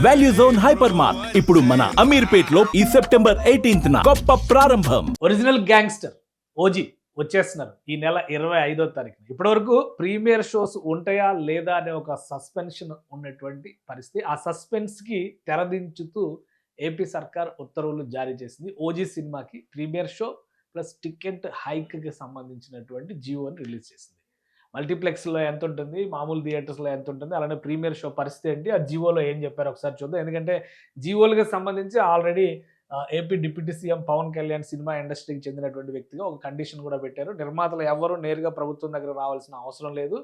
Value zone hyper mart ఇప్పుడు మన అమీర్పేట్ లో ఈ సెప్టెంబర్ 18న గొప్ప ప్రారంభం. ఒరిజినల్ గ్యాంగ్స్టర్ ఓజీ వచ్చేస్తున్నారు ఈ నెల 25వ తారీఖున. ఇప్పటివరకు ప్రీమియర్ షోస్ ఉంటాయా లేదా అనే ఒక సస్పెన్షన్ ఉన్నటువంటి పరిస్థితి. ఆ సస్పెన్స్ కి తెరదించుతూ ఏపీ సర్కార్ ఉత్తర్వులు జారీ చేసింది. ఓజీ సినిమాకి premiere show plus ticket hike కి సంబంధించినటువంటి జియోని రిలీజ్ చేసింది. మల్టీప్లెక్స్లో ఎంత ఉంటుంది, మామూలు థియేటర్స్లో ఎంత ఉంటుంది, అలానే ప్రీమియర్ షో పరిస్థితి ఏంటి, ఆ జియోలో ఏం చెప్పారు ఒకసారి చూద్దాం. ఎందుకంటే జియోలకు సంబంధించి already AP deputy CM Pawan Kalyan cinema ఇండస్ట్రీకి చెందినటువంటి వ్యక్తిగా ఒక కండిషన్ కూడా పెట్టారు. నిర్మాతలు ఎవరు నేరుగా ప్రభుత్వం దగ్గర రావాల్సిన అవసరం లేదు,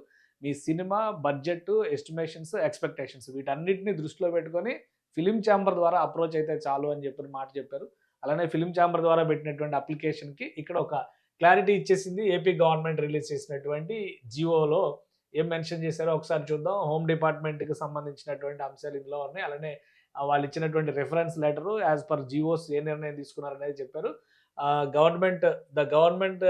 మీ సినిమా బడ్జెట్, ఎస్టిమేషన్స్, ఎక్స్పెక్టేషన్స్ వీటన్నిటిని దృష్టిలో పెట్టుకొని ఫిలిం ఛాంబర్ ద్వారా అప్రోచ్ అయితే చాలు అని చెప్పిన మాట చెప్పారు. అలానే ఫిలిం ఛాంబర్ ద్వారా పెట్టినటువంటి అప్లికేషన్కి ఇక్కడ ఒక క్లారిటీ ఇచ్చేసింది ఏపీ గవర్నమెంట్ రిలీజ్ చేసినటువంటి జియోలో. ఏం మెన్షన్ చేశారో ఒకసారి చూద్దాం. హోమ్ డిపార్ట్మెంట్కి సంబంధించినటువంటి అంశాలు ఇందులో ఉన్నాయి. అలానే వాళ్ళు ఇచ్చినటువంటి రెఫరెన్స్ లెటరు యాజ్ పర్ జియోస్ ఏ నిర్ణయం తీసుకున్నారనేది చెప్పారు. Government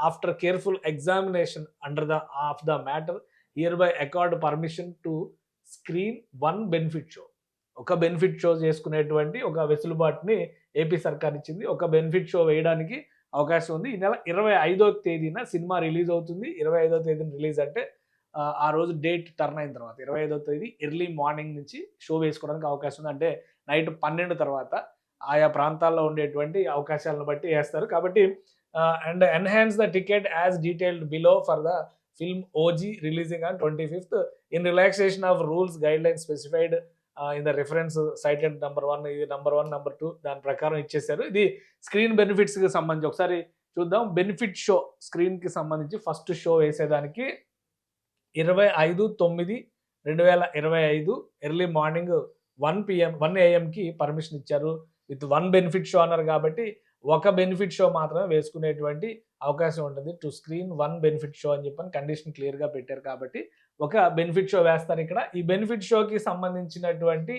after careful examination under of the matter here by accord permission to screen one benefit show. ఒక బెనిఫిట్ షో చేసుకునేటువంటి ఒక వెసులుబాటుని ఏపీ సర్కార్ ఇచ్చింది. ఒక బెనిఫిట్ షో వేయడానికి అవకాశం ఉంది. ఈ నెల 25వ తేదీన సినిమా రిలీజ్ అవుతుంది. 25వ తేదీన రిలీజ్ అంటే ఆ రోజు డేట్ టర్న్ అయిన తర్వాత 25వ తేదీ ఎర్లీ మార్నింగ్ నుంచి షో వేసుకోవడానికి అవకాశం ఉంది. అంటే నైట్ 12 తర్వాత ఆయా ప్రాంతాల్లో ఉండేటువంటి అవకాశాలను బట్టి వేస్తారు. కాబట్టి and enhance the ticket as detailed below for the film OG releasing on 25th in relaxation of rules guide line specified in the reference sighted number 1, ఇది నెంబర్ 1, నెంబర్ 2 దాని ప్రకారం ఇచ్చేశారు. ఇది స్క్రీన్ బెనిఫిట్స్కి సంబంధించి ఒకసారి చూద్దాం. బెనిఫిట్ షో స్క్రీన్కి సంబంధించి ఫస్ట్ షో వేసేదానికి 25/9/2025 ఎర్లీ మార్నింగ్ 1 AM పర్మిషన్ ఇచ్చారు. విత్ వన్ బెనిఫిట్ షో అన్నారు కాబట్టి ఒక బెనిఫిట్ షో మాత్రమే వేసుకునేటువంటి అవకాశం ఉంటుంది. Two screen one benefit show అని చెప్పని కండిషన్ క్లియర్గా పెట్టారు. కాబట్టి ఒక బెనిఫిట్ షో వేస్తారు ఇక్కడ. ఈ బెనిఫిట్ షోకి సంబంధించినటువంటి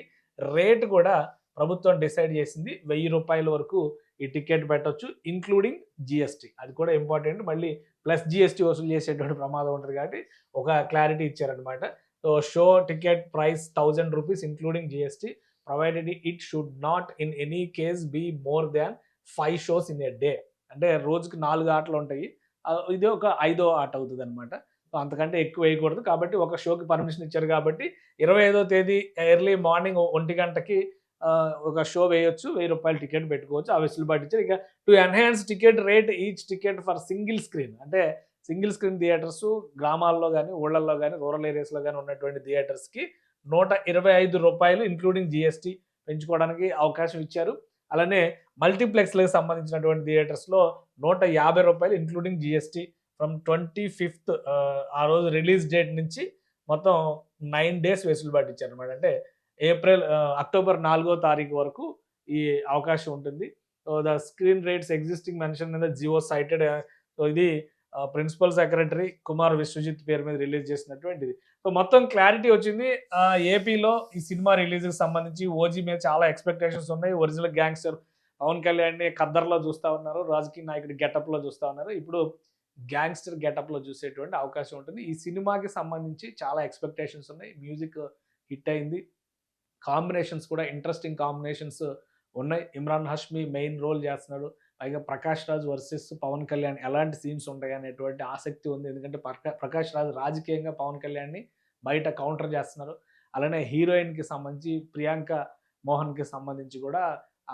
రేట్ కూడా ప్రభుత్వం డిసైడ్ చేసింది. 1000 రూపాయల వరకు ఈ టికెట్ పెట్టవచ్చు, ఇంక్లూడింగ్ జిఎస్టీ. అది కూడా ఇంపార్టెంట్. మళ్ళీ ప్లస్ జిఎస్టీ వసూలు చేసేటువంటి ప్రమాదం ఉంటుంది కాబట్టి ఒక క్లారిటీ ఇచ్చారనమాట. So show ticket price 1000 rupees including GST, provided it should not in any case be more than 5 shows in a day. అంటే రోజుకి 4 ఆటలు ఉంటాయి, ఇది ఒక 5వ ఆట అవుతుంది అనమాట. అంతకంటే ఎక్కువ వేయకూడదు. కాబట్టి ఒక షోకి పర్మిషన్ ఇచ్చారు కాబట్టి 25వ తేదీ ఎర్లీ మార్నింగ్ 1 గంటకి ఒక షో వేయొచ్చు, 1000 రూపాయలు టికెట్ పెట్టుకోవచ్చు. ఆ వెసులుబాటు ఇచ్చారు. ఇక to enhance ticket rate each ticket for single screen, అంటే సింగిల్ స్క్రీన్ థియేటర్స్ గ్రామాల్లో కానీ, ఊళ్ళల్లో కానీ, రూరల్ ఏరియాస్లో కానీ ఉన్నటువంటి థియేటర్స్కి 125 రూపాయలు ఇంక్లూడింగ్ జిఎస్టీ పెంచుకోవడానికి అవకాశం ఇచ్చారు. అలానే మల్టీప్లెక్స్లకు సంబంధించినటువంటి థియేటర్స్లో 150 రూపాయలు ఇంక్లూడింగ్ జిఎస్టీ ఫ్రమ్ 25th ఆ రోజు రిలీజ్ డేట్ నుంచి మొత్తం 9 days వెసులుబాటు ఇచ్చారు అనమాట. అంటే అక్టోబర్ 4వ తారీఖు వరకు ఈ అవకాశం ఉంటుంది. So the screen rates existing mention in the GO cited. So ఇది ప్రిన్సిపల్ సెక్రటరీ కుమార్ విశ్వజిత్ పేరు మీద రిలీజ్ చేసినటువంటిది. సో మొత్తం క్లారిటీ వచ్చింది. ఏపీలో ఈ సినిమా రిలీజ్కి సంబంధించి ఓజీ మీద చాలా ఎక్స్పెక్టేషన్స్ ఉన్నాయి. ఒరిజినల్ గ్యాంగ్స్టర్ పవన్ కళ్యాణ్ని ఖద్దర్లో చూస్తూ ఉన్నారు, రాజకీయ నాయకుడి గెటప్లో చూస్తూ ఉన్నారు. ఇప్పుడు గ్యాంగ్స్టర్ గెటప్లో చూసేటువంటి అవకాశం ఉంటుంది. ఈ సినిమాకి సంబంధించి చాలా ఎక్స్పెక్టేషన్స్ ఉన్నాయి. మ్యూజిక్ హిట్ అయింది, కాంబినేషన్స్ కూడా ఇంట్రెస్టింగ్ కాంబినేషన్స్ ఉన్నాయి. ఇమ్రాన్ హష్మీ మెయిన్ రోల్ చేస్తున్నాడు. పైగా ప్రకాష్ రాజ్ వర్సెస్ పవన్ కళ్యాణ్ ఎలాంటి సీన్స్ ఉంటాయి అనేటువంటి ఆసక్తి ఉంది. ఎందుకంటే ప్రకాష్ రాజ్ రాజకీయంగా పవన్ కళ్యాణ్ని బయట కౌంటర్ చేస్తున్నారు. అలానే హీరోయిన్కి సంబంధించి ప్రియాంక మోహన్కి సంబంధించి కూడా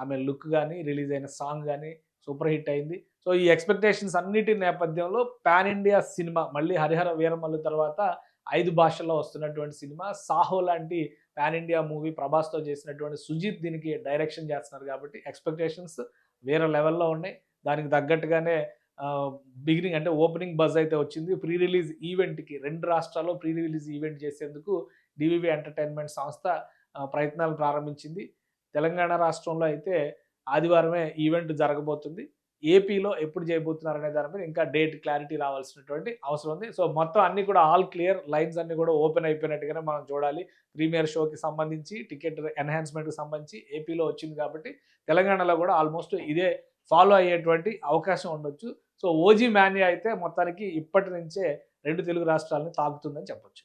ఆమె లుక్ కానీ, రిలీజ్ అయిన సాంగ్ కానీ సూపర్ హిట్ అయింది. సో ఈ ఎక్స్పెక్టేషన్స్ అన్నిటి నేపథ్యంలో పాన్ ఇండియా సినిమా, మళ్ళీ హరిహర వీరమల్లు తర్వాత 5 భాషల్లో వస్తున్నటువంటి సినిమా, సాహో లాంటి పాన్ ఇండియా మూవీ ప్రభాస్తో చేసినటువంటి సుజిత్ దీనికి డైరెక్షన్ చేస్తున్నారు. కాబట్టి ఎక్స్పెక్టేషన్స్ వేరే లెవెల్లో ఉన్నాయి. దానికి తగ్గట్టుగానే బిగినింగ్ అంటే ఓపెనింగ్ బజ్ అయితే వచ్చింది. ప్రీ రిలీజ్ ఈవెంట్కి 2 రాష్ట్రాల్లో ప్రీ రిలీజ్ ఈవెంట్ చేసేందుకు డివివి ఎంటర్టైన్మెంట్ సంస్థ ప్రయత్నాలు ప్రారంభించింది. తెలంగాణ రాష్ట్రంలో అయితే ఆదివారమే ఈవెంట్ జరగబోతుంది. ఏపీలో ఎప్పుడు చేయబోతున్నారు అనే దాని మీద ఇంకా డేట్ క్లారిటీ రావాల్సినటువంటి అవసరం ఉంది. సో మొత్తం అన్ని కూడా ఆల్ క్లియర్, లైన్స్ అన్ని కూడా ఓపెన్ అయిపోయినట్టుగానే మనం చూడాలి. ప్రీమియర్ షోకి సంబంధించి, టికెట్ ఎన్హాన్స్మెంట్కి సంబంధించి ఏపీలో వచ్చింది కాబట్టి తెలంగాణలో కూడా ఆల్మోస్ట్ ఇదే ఫాలో అయ్యేటువంటి అవకాశం ఉండొచ్చు. సో ఓజీ మాన్యా అయితే మొత్తానికి ఇప్పటి నుంచే 2 తెలుగు రాష్ట్రాలను తాకుతుందని చెప్పొచ్చు.